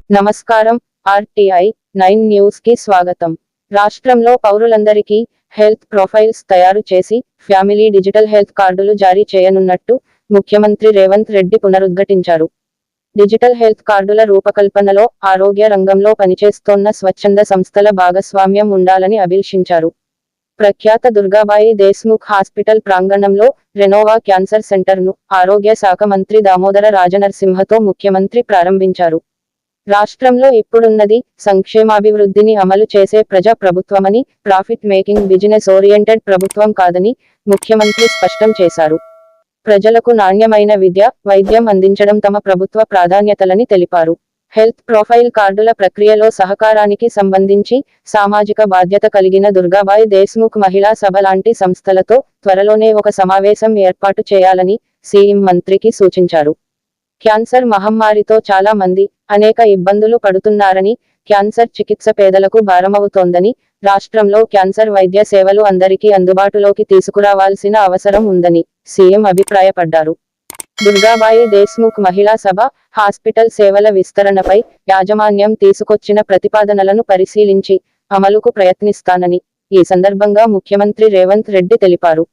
నమస్కారం. RTI 9 news కి స్వాగతం. రాష్ట్రంలో పౌరులందరికీ హెల్త్ ప్రొఫైల్స్ తయారు చేసి ఫ్యామిలీ డిజిటల్ హెల్త్ కార్డులు జారీ చేయనున్నట్టు ముఖ్యమంత్రి రేవంత్ రెడ్డి పునరుద్ఘాటించారు. డిజిటల్ హెల్త్ కార్డుల రూపకల్పనలో ఆరోగ్య రంగంలో పనిచేస్తోన్న స్వచ్ఛంద సంస్థల భాగస్వామ్యం ఉండాలని అభిలషించారు. ప్రఖ్యాత దుర్గాబాయి దేశ్ముఖ్ హాస్పిటల్ ప్రాంగణంలో రెనోవా క్యాన్సర్ సెంటర్ను ఆరోగ్య శాఖ మంత్రి దామోదర రాజనరసింహతో ముఖ్యమంత్రి ప్రారంభించారు. రాష్ట్రంలో ఇప్పుడున్నది సంక్షేమాభివృద్ధిని అమలు చేసే ప్రజా ప్రభుత్వమని, ప్రాఫిట్ మేకింగ్ బిజినెస్ ఓరియంటెడ్ ప్రభుత్వం కాదని ముఖ్యమంత్రి స్పష్టం చేశారు. ప్రజలకు నాణ్యమైన విద్య, వైద్యం అందించడం తమ ప్రభుత్వ ప్రాధాన్యతలని తెలిపారు. హెల్త్ ప్రొఫైల్ కార్డుల ప్రక్రియలో సహకారానికి సంబంధించి సామాజిక బాధ్యత కలిగిన దుర్గాబాయి దేశ్ముఖ్ మహిళా సభ లాంటి సంస్థలతో త్వరలోనే ఒక సమావేశం ఏర్పాటు చేయాలని సీఎం మంత్రికి సూచించారు. క్యాన్సర్ మహమ్మారితో చాలా మంది అనేక ఇబ్బందులు పడుతున్నారని, క్యాన్సర్ చికిత్స పేదలకు భారమవుతోందని, రాష్ట్రంలో క్యాన్సర్ వైద్య సేవలు అందరికీ అందుబాటులోకి తీసుకురావాల్సిన అవసరం ఉందని సీఎం అభిప్రాయపడ్డారు. దుర్గాబాయి దేశ్ముఖ్ మహిళా సభ, హాస్పిటల్ సేవల విస్తరణపై యాజమాన్యం తీసుకొచ్చిన ప్రతిపాదనలను పరిశీలించి అమలుకు ప్రయత్నిస్తానని ఈ సందర్భంగా ముఖ్యమంత్రి రేవంత్ రెడ్డి తెలిపారు.